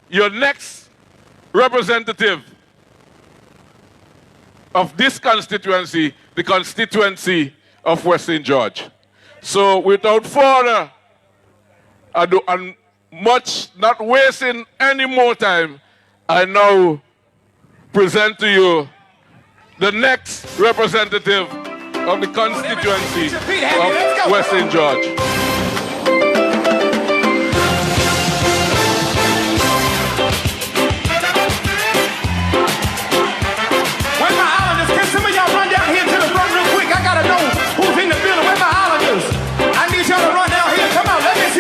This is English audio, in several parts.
your next representative of this constituency, the constituency of West St. George. So without further ado, and much not wasting any more time, I now present to you the next representative of the constituency of West St. George.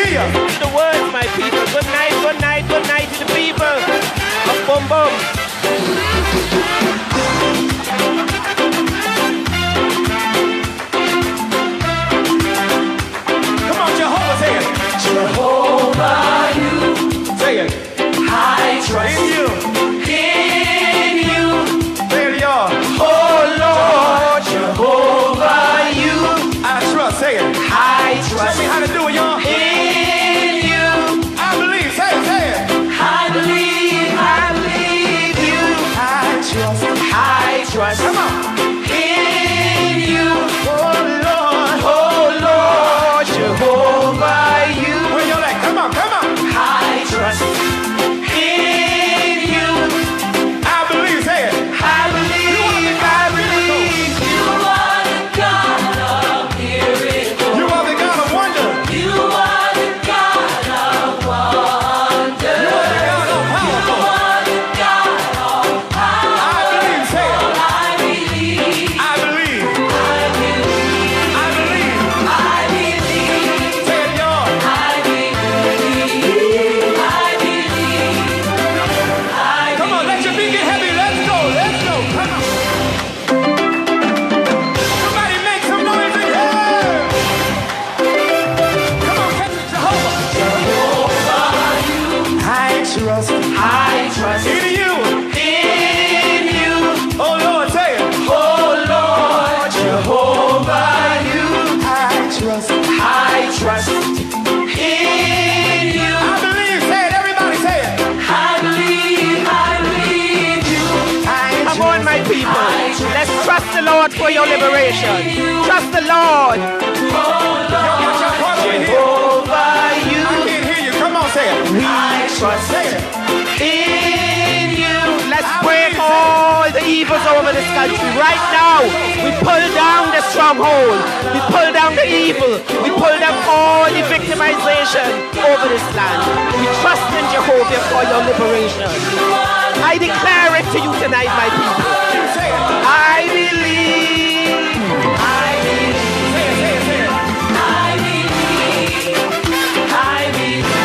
The words, my people. Good night, good night, good night to the people of Boom Boom. Come on, Jehovah, say it. Jehovah, you. Say it. I trust in you. In you. Say it, y'all. Oh, Lord, Jehovah, you. I trust, say it. I trust. Tell me how to do it, y'all. Trust. Come on. In you, oh Lord, Jehovah, you. Where y'all at? Come on, come on. I trust in you. I believe, say it. I believe, I believe. You are the God of miracles. You are the God of wonder. You are the God of wonder. You are the God of power. You are the God of power. I believe, say it. I trust in you. In you. Oh Lord, say it. Oh Lord, Jehovah, you. I trust in you. I believe, say it, everybody say it. I believe you. Come on, my people. Let's trust the Lord for your liberation. Trust the Lord. Oh Lord, Jehovah, you. I can't hear you. Come on, say it. I trust in you. Let's break all the evils over this country. Right now, we pull down the stronghold. We pull down the evil. We pull down all the victimization over this land. We trust in Jehovah for your liberation. I declare it to you tonight, my people. I believe. I believe. Say it. I believe. I believe.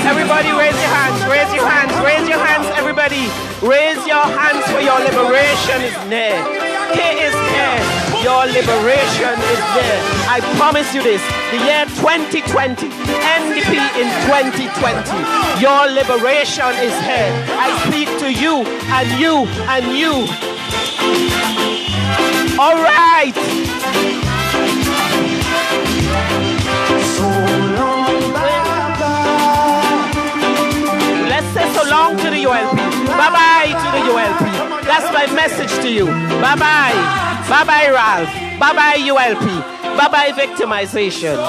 Everybody raise your hands, raise your hands, raise your hands, everybody. Raise your hands for your liberation is near. It is near. Your liberation is there. I promise you this. The year 2020, NDP in 2020. Your liberation is here. I speak to you and you and you. All right. So long. Let's say so long to the ULP. Bye-bye to the ULP. That's my message to you. Bye-bye. Bye-bye, Ralph. Bye-bye, ULP. Bye-bye, victimization. So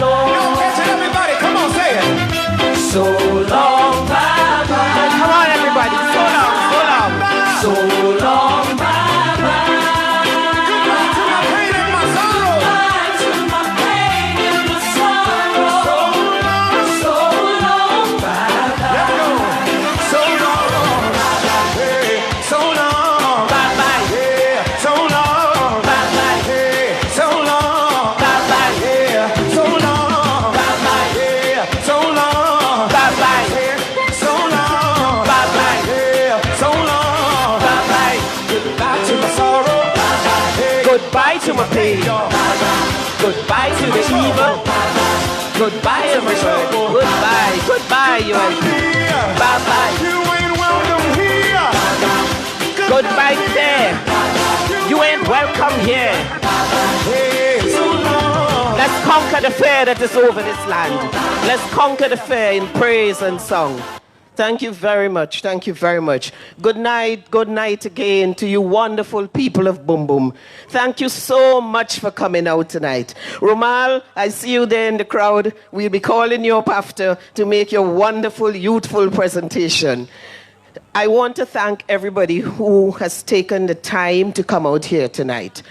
long. Everybody, come on, say it. So long, bye-bye. Come on, everybody. So long, so long. So long, bye-bye. Goodbye to my pain. Goodbye to the evil. Goodbye to my trouble. Goodbye. Goodbye, you are. Bye-bye. You ain't welcome here. Goodbye there. You ain't welcome come here. Let's conquer the fear that is over this land. Let's conquer the fear in praise and song. Thank you very much. Thank you very much. Good night again to you wonderful people of Boom Boom. Thank you so much for coming out tonight. Romal, I see you there in the crowd. We'll be calling you up after to make your wonderful, youthful presentation. I want to thank everybody who has taken the time to come out here tonight.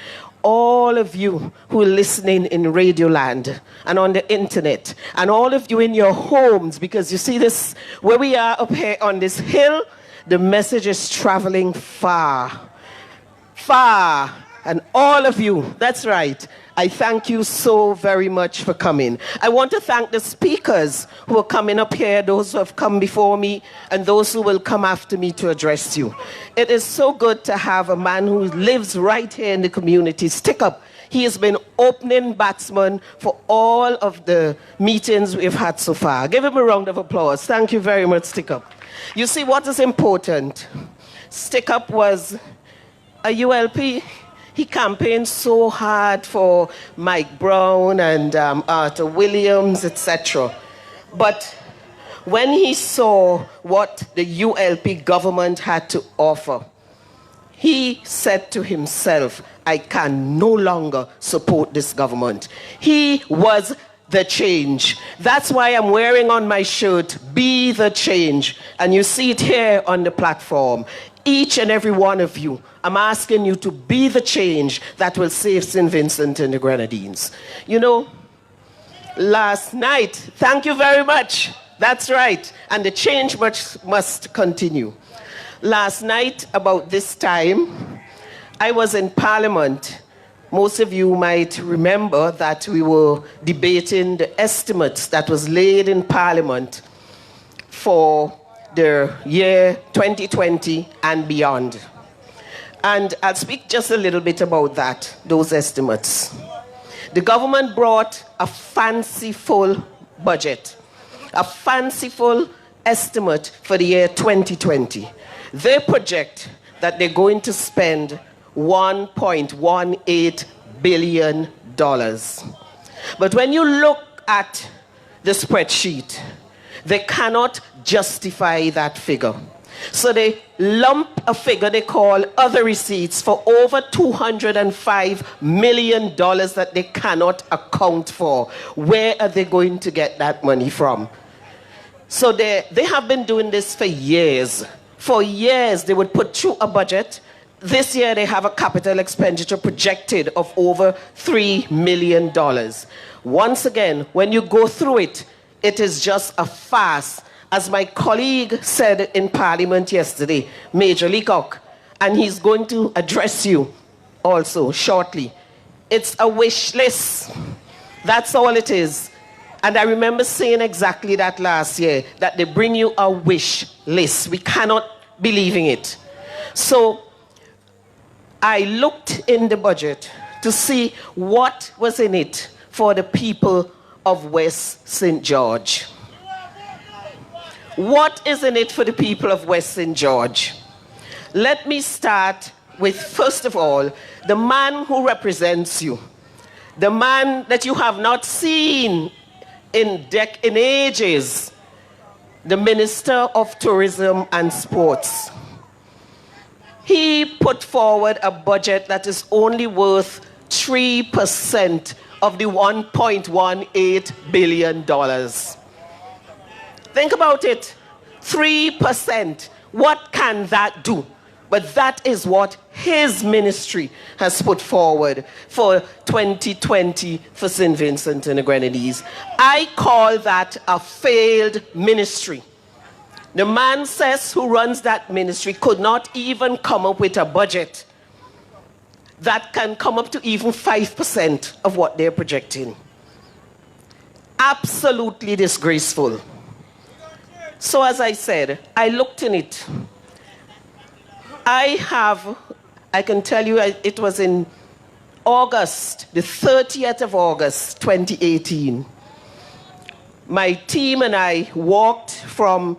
All of you who are listening in Radio Land and on the internet, and all of you in your homes, because you see this, where we are up here on this hill, the message is traveling far, far. And all of you, that's right, I thank you so very much for coming. I want to thank the speakers who are coming up here, those who have come before me, and those who will come after me to address you. It is so good to have a man who lives right here in the community. Stick up. He has been opening batsman for all of the meetings we've had so far. Give him a round of applause. Thank you very much, Stick Up. You see what is important? Stick Up was a ULP. He campaigned so hard for Mike Brown and Arthur Williams, etc. But when he saw what the ULP government had to offer, he said to himself, I can no longer support this government. He was the change. That's why I'm wearing on my shirt, Be the Change. And you see it here on the platform. Each and every one of you, I'm asking you to be the change that will save St. Vincent and the Grenadines. You know, last night, thank you very much. That's right. And the change must continue. Last night, about this time, I was in Parliament. Most of you might remember that we were debating the estimates that was laid in Parliament for the year 2020 and beyond. And I'll speak just a little bit about that, those estimates. The government brought a fanciful budget, a fanciful estimate for the year 2020. They project that they're going to spend $1.18 billion. But when you look at the spreadsheet, they cannot justify that figure. So they lump a figure they call other receipts for over $205 million that they cannot account for. Where are they going to get that money from? So they have been doing this for years. For years, they would put through a budget. This year, they have a capital expenditure projected of over $3 million. Once again, when you go through it, it is just a farce. As my colleague said in Parliament yesterday, Major Leacock, and he's going to address you also shortly. It's a wish list. That's all it is. And I remember saying exactly that last year, that they bring you a wish list. We cannot believe in it. So I looked in the budget to see what was in it for the people of West St. George. What is in it for the people of West St. George? Let me start with, first of all, the man who represents you. The man that you have not seen in ages. The Minister of Tourism and Sports. He put forward a budget that is only worth 3% of the $1.18 billion. Think about it. 3%. What can that do? But that is what his ministry has put forward for 2020 for St. Vincent and the Grenadines. I call that a failed ministry. The man says who runs that ministry could not even come up with a budget that can come up to even 5% of what they're projecting. Absolutely disgraceful. So as I said, I looked in it. I can tell you it was in August, the 30th of August, 2018. My team and I walked from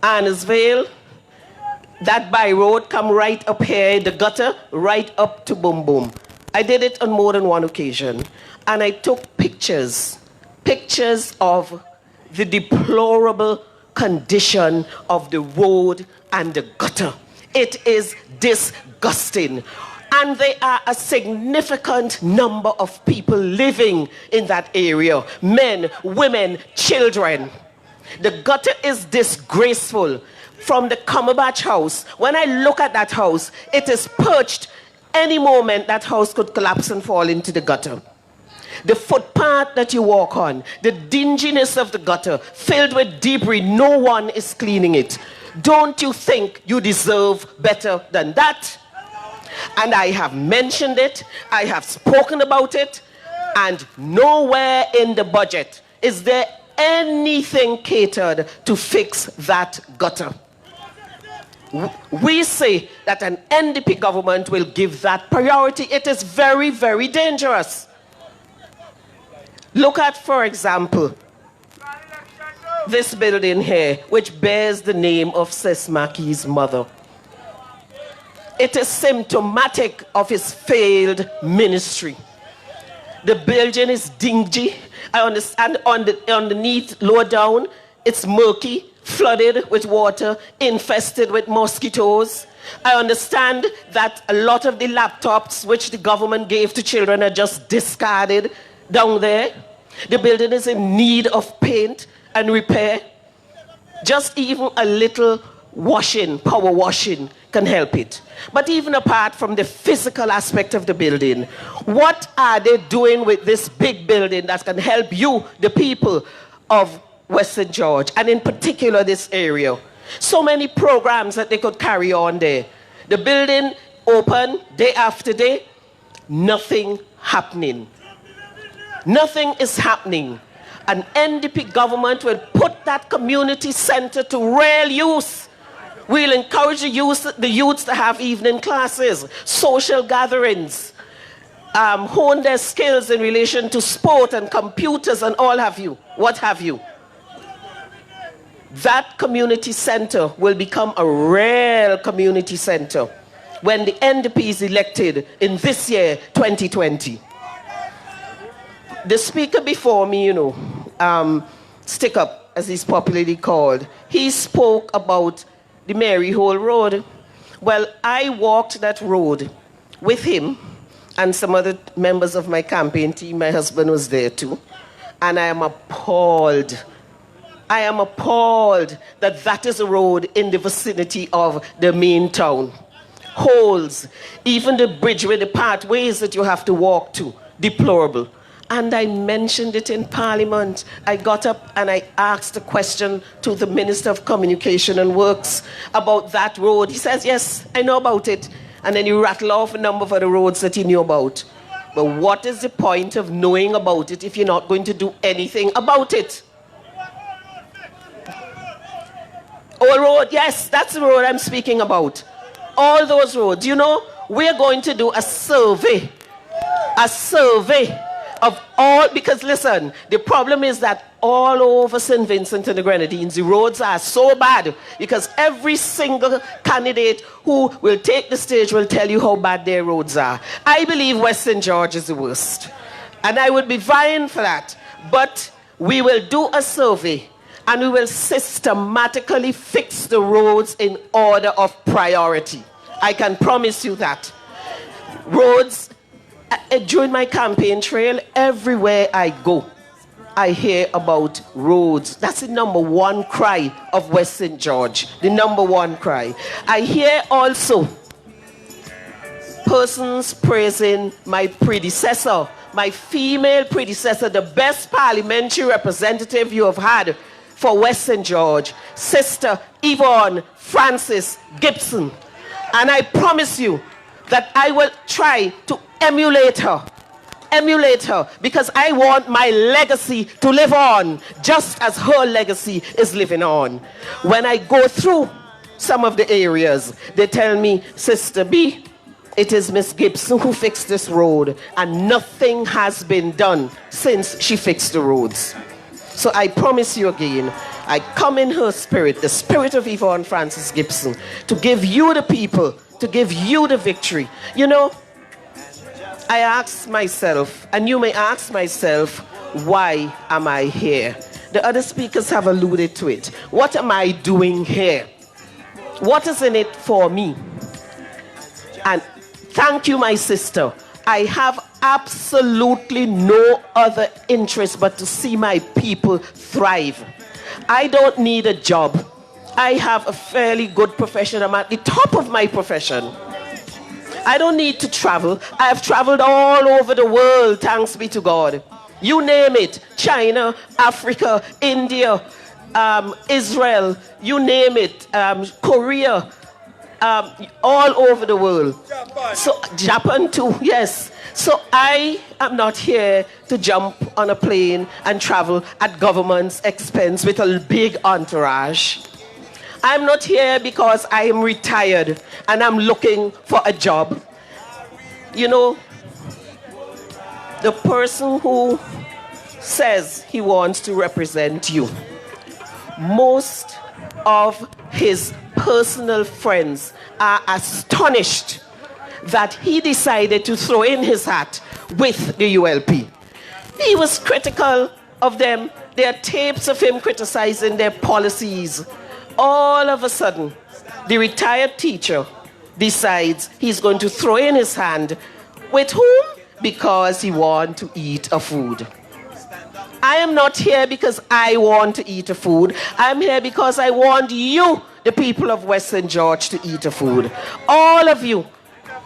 Annesville, that by road come right up here, the gutter, right up to Boom Boom. I did it on more than one occasion. And I took pictures of the deplorable condition of the road and the gutter. It is disgusting. And there are a significant number of people living in that area. Men, women, children. The gutter is disgraceful. From the Cumberbatch house, when I look at that house, it is perched. Any moment that house could collapse and fall into the gutter. The footpath that you walk on, the dinginess of the gutter, filled with debris, no one is cleaning it. Don't you think you deserve better than that? And I have mentioned it, I have spoken about it, and nowhere in the budget is there anything catered to fix that gutter. We say that an NDP government will give that priority. It is very, very dangerous. Look at, for example, this building here, which bears the name of Sis Mackey's mother. It is symptomatic of his failed ministry. The building is dingy. I understand underneath, lower down, it's murky, flooded with water, infested with mosquitoes. I understand that a lot of the laptops which the government gave to children are just discarded down there. The building is in need of paint and repair. Just even a little washing, power washing, can help it. But even apart from the physical aspect of the building, what are they doing with this big building that can help you, the people of West St. George, and in particular this area? So many programs that they could carry on there. The building open day after day, nothing happening. Nothing is happening. An NDP government will put that community center to real use. We'll encourage the youths to have evening classes, social gatherings, hone their skills in relation to sport and computers and all have you, what have you. That community center will become a real community center when the NDP is elected in this year, 2020. The speaker before me, Stick Up, as he's popularly called, he spoke about the Maryhole Road. Well, I walked that road with him and some other members of my campaign team. My husband was there too. And I am appalled. I am appalled that that is a road in the vicinity of the main town. Holes, even the bridge with the pathways that you have to walk to, deplorable. And I mentioned it in Parliament. I got up and I asked a question to the Minister of Communication and Works about that road. He says, yes, I know about it. And then he rattled off a number of other roads that he knew about. But what is the point of knowing about it if you're not going to do anything about it? Old Road, yes, that's the road I'm speaking about. All those roads. We're going to do a survey of all, because listen, the problem is that all over St. Vincent and the Grenadines, the roads are so bad because every single candidate who will take the stage will tell you how bad their roads are. I believe West St. George is the worst. And I would be vying for that. But we will do a survey and we will systematically fix the roads in order of priority. I can promise you that. Roads, during my campaign trail, everywhere I go, I hear about roads. That's the number one cry of West St. George. The number one cry. I hear also persons praising my predecessor, my female predecessor, the best parliamentary representative you have had for West St. George, Sister Yvonne Francis Gibson. And I promise you that I will try to emulate her, because I want my legacy to live on, just as her legacy is living on. When I go through some of the areas, they tell me, Sister B, it is Miss Gibson who fixed this road, and nothing has been done since she fixed the roads. So I promise you again, I come in her spirit, the spirit of Yvonne Francis Gibson, to give you the people, to give you the victory. I ask myself, and you may ask myself, why am I here? The other speakers have alluded to it. What am I doing here? What is in it for me? And thank you, my sister. I have absolutely no other interest but to see my people thrive. I don't need a job. I have a fairly good profession. I'm at the top of my profession. I don't need to travel. I have traveled all over the world, thanks be to God. You name it, China, Africa, India, Israel, you name it, Korea, all over the world. So Japan too, yes. So I am not here to jump on a plane and travel at government's expense with a big entourage. I'm not here because I am retired and I'm looking for a job. You know, the person who says he wants to represent you, most of his personal friends are astonished that he decided to throw in his hat with the ULP. He was critical of them. There are tapes of him criticizing their policies. All of a sudden, the retired teacher decides he's going to throw in his hand with whom? Because he wants to eat a food. I am not here because I want to eat a food. I'm here because I want you, the people of West St. George, to eat a food. All of you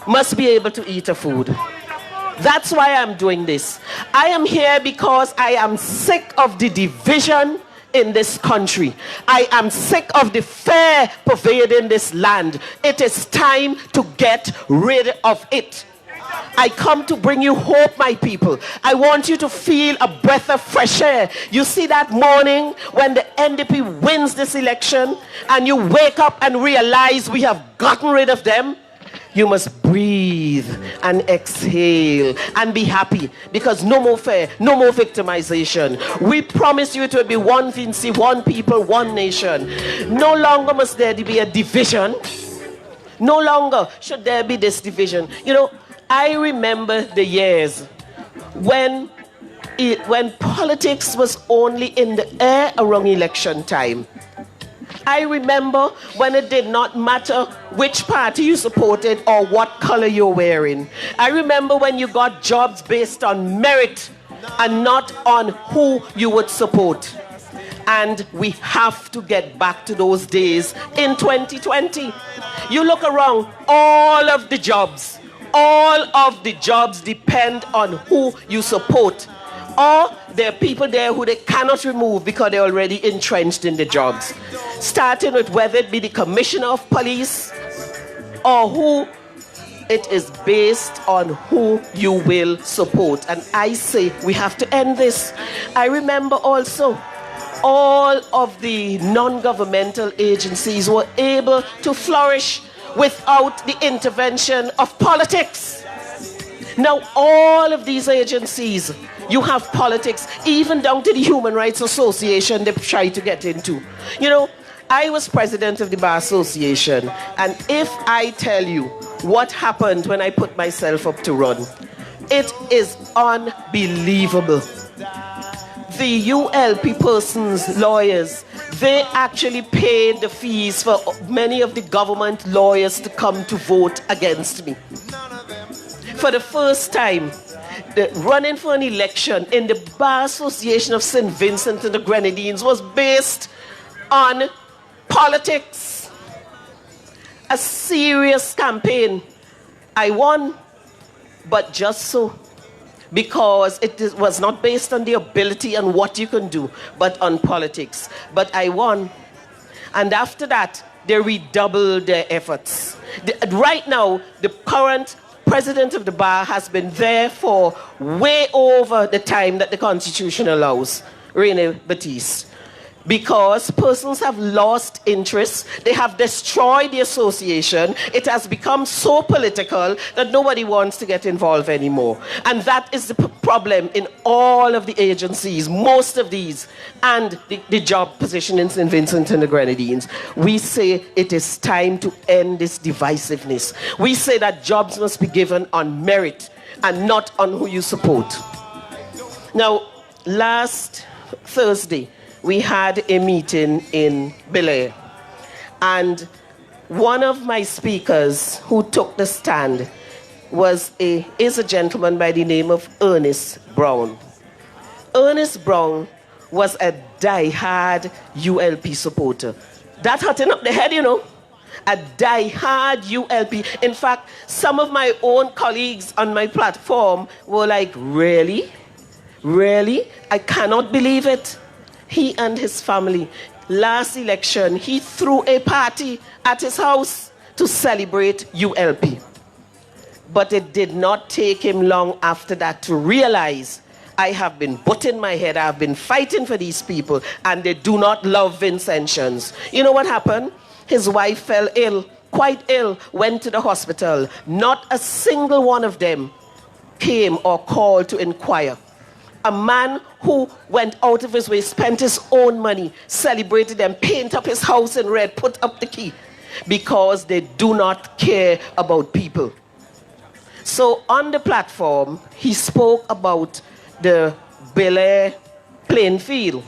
must be able to eat a food. That's why I'm doing this. I am here because I am sick of the division in this country. I am sick of the fear pervading this land. It is time to get rid of it. I come to bring you hope, my people. I want you to feel a breath of fresh air. You see that morning when the NDP wins this election and you wake up and realize we have gotten rid of them? You must breathe and exhale and be happy, because no more fear, no more victimization. We promise you it will be one Vinci, one people, one nation. No longer must there be a division. No longer should there be this division. You know, I remember the years when politics was only in the air around election time. I remember when it did not matter which party you supported or what color you're wearing. I remember when you got jobs based on merit and not on who you would support. And we have to get back to those days in 2020. You look around, all of the jobs depend on who you support. Or there are people there who they cannot remove because they're already entrenched in the jobs. Starting with whether it be the commissioner of police or who, it is based on who you will support. And I say we have to end this. I remember also all of the non-governmental agencies were able to flourish without the intervention of politics. Now all of these agencies, you have politics, even down to the Human Rights Association they try to get into. You know, I was president of the Bar Association, and if I tell you what happened when I put myself up to run, it is unbelievable. The ULP persons, lawyers, they actually paid the fees for many of the government lawyers to come to vote against me. For the first time, running for an election in the Bar Association of St. Vincent and the Grenadines was based on politics. A serious campaign. I won, but just so. Because it was not based on the ability and what you can do, but on politics. But I won. And after that, they redoubled their efforts. Right now, the current president of the bar has been there for way over the time that the Constitution allows, Bacchus Baptiste. Because persons have lost interest, they have destroyed the association. It has become so political that nobody wants to get involved anymore. And that is the problem in all of the agencies, most of these, and the job position in St. Vincent and the Grenadines. We say it is time to end this divisiveness. We say that jobs must be given on merit. and not on who you support. Now, last Thursday, we had a meeting in Bel Air, and one of my speakers who took the stand is a gentleman by the name of Ernest Brown. Ernest Brown was a die-hard ULP supporter. That hurt him up the head, you know. A die-hard ULP. In fact, some of my own colleagues on my platform were like, really? Really? I cannot believe it. He and his family, last election, he threw a party at his house to celebrate ULP. But it did not take him long after that to realize, I have been butting my head, I have been fighting for these people, and they do not love Vincentians. You know what happened? His wife fell ill, quite ill, went to the hospital. Not a single one of them came or called to inquire. A man who went out of his way, spent his own money, celebrated them, paint up his house in red, put up the key, because they do not care about people. So on the platform, he spoke about the Bel Air playing field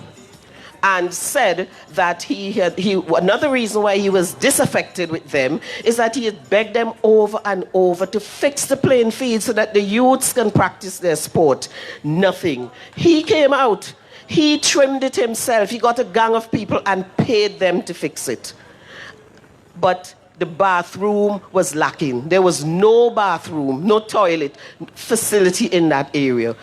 and said that another reason why he was disaffected with them is that he had begged them over and over to fix the playing field so that the youths can practice their sport. Nothing. He came out, he trimmed it himself, he got a gang of people and paid them to fix it. But the bathroom was lacking. There was no bathroom, no toilet facility in that area.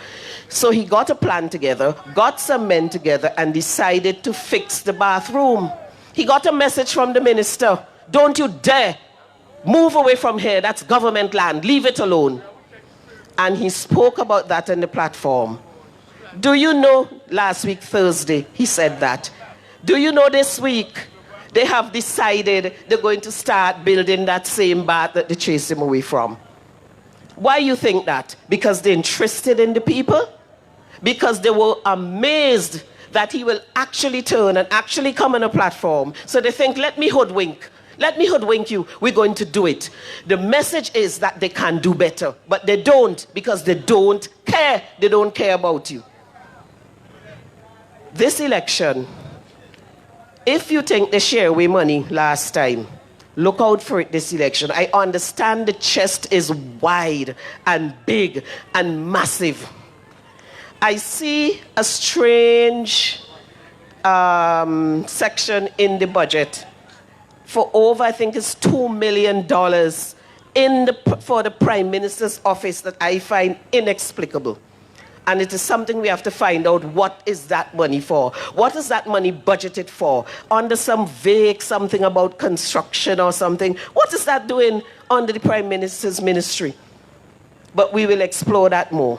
So he got a plan together, got some men together, and decided to fix the bathroom. He got a message from the minister, don't you dare move away from here, that's government land, leave it alone. And he spoke about that on the platform. Do you know, last week, Thursday, he said that. Do you know this week, they have decided they're going to start building that same bath that they chased him away from. Why you think that? Because they're interested in the people? Because they were amazed that he will actually turn and actually come on a platform. So they think, let me hoodwink you, we're going to do it. The message is that they can do better, but they don't, because they don't care. They don't care about you. This election, if you think they share away money last time, look out for it this election. I understand the chest is wide and big and massive. I see a strange section in the budget for over, I think it's $2 million for the Prime Minister's office that I find inexplicable. And it is something we have to find out, what is that money for? What is that money budgeted for? Under some vague something about construction or something. What is that doing under the Prime Minister's ministry? But we will explore that more.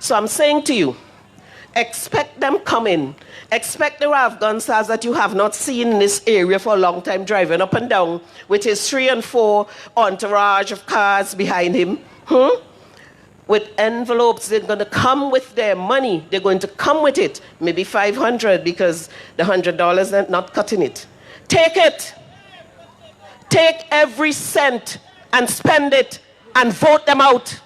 So I'm saying to you, expect them coming. Expect the Afghansas that you have not seen in this area for a long time driving up and down with his 3 and 4 entourage of cars behind him. With envelopes, they're going to come with their money. They're going to come with it. Maybe $500 because the $100 they're not cutting it. Take it. Take every cent and spend it and vote them out.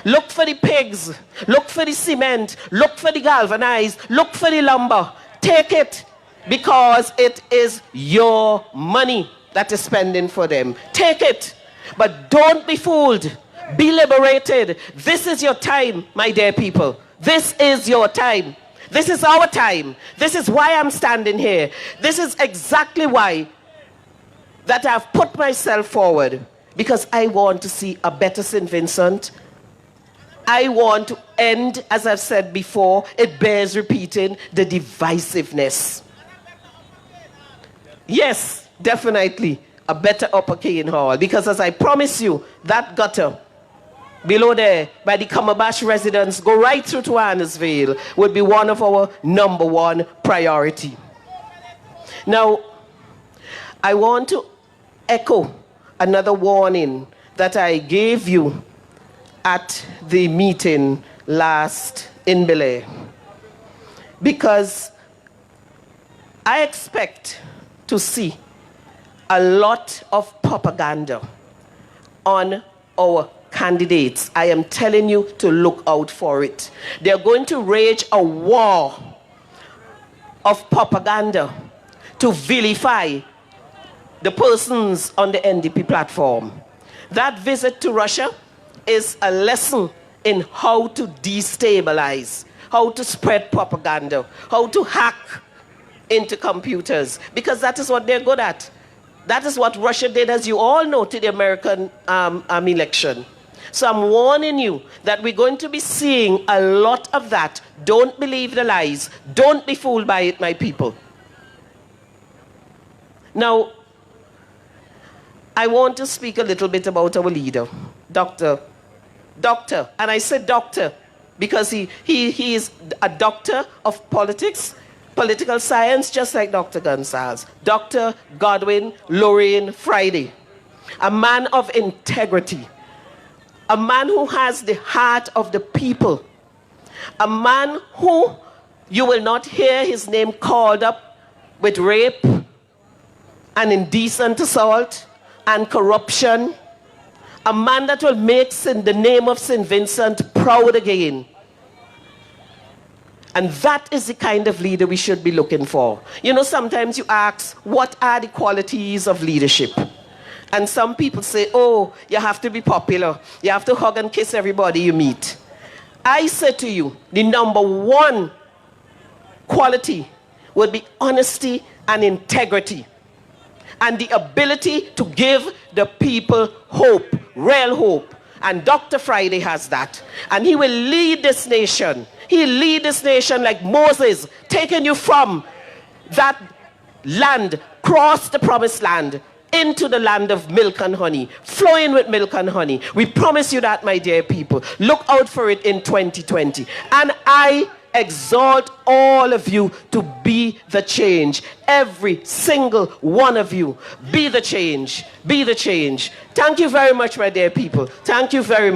Look for the pigs. Look for the cement. Look for the galvanized. Look for the lumber. Take it, because it is your money that is spending for them. Take it. But don't be fooled. Be liberated. This is your time, my dear people. This is your time. This is our time. This is why I'm standing here. This is exactly why that I've put myself forward, because I want to see a better St. Vincent. I want to end, as I've said before, it bears repeating, the divisiveness. Yes, definitely, a better Upper Cane Hall, because as I promise you, that gutter below there, by the Cumberbatch residents, go right through to Annesville, would be one of our #1 priority. Now, I want to echo another warning that I gave you at the meeting last in Bel Air, because I expect to see a lot of propaganda on our candidates, I am telling you to look out for it. They're going to wage a war of propaganda to vilify the persons on the NDP platform. That visit to Russia is a lesson in how to destabilize, how to spread propaganda, how to hack into computers, because that is what they're good at. That is what Russia did, as you all know, to the American election. So I'm warning you that we're going to be seeing a lot of that. Don't believe the lies. Don't be fooled by it, my people. Now, I want to speak a little bit about our leader, Dr. And I said doctor because he is a doctor of politics, political science, just like Dr. Gonsalves. Dr. Godwin Lorraine Friday, a man of integrity, a man who has the heart of the people, a man who you will not hear his name called up with rape and indecent assault and corruption, a man that will make the name of St. Vincent proud again. And that is the kind of leader we should be looking for. You know, sometimes you ask, what are the qualities of leadership? And some people say, oh, you have to be popular. You have to hug and kiss everybody you meet. I say to you, the number one quality would be honesty and integrity, and the ability to give the people hope, real hope. And Dr. Friday has that. And he will lead this nation. He'll lead this nation like Moses, taking you from that land, cross the promised land, into the land of milk and honey, flowing with milk and honey. We promise you that, my dear people. Look out for it in 2020. And I exhort all of you to be the change. Every single one of you. Be the change. Be the change. Thank you very much, my dear people. Thank you very much.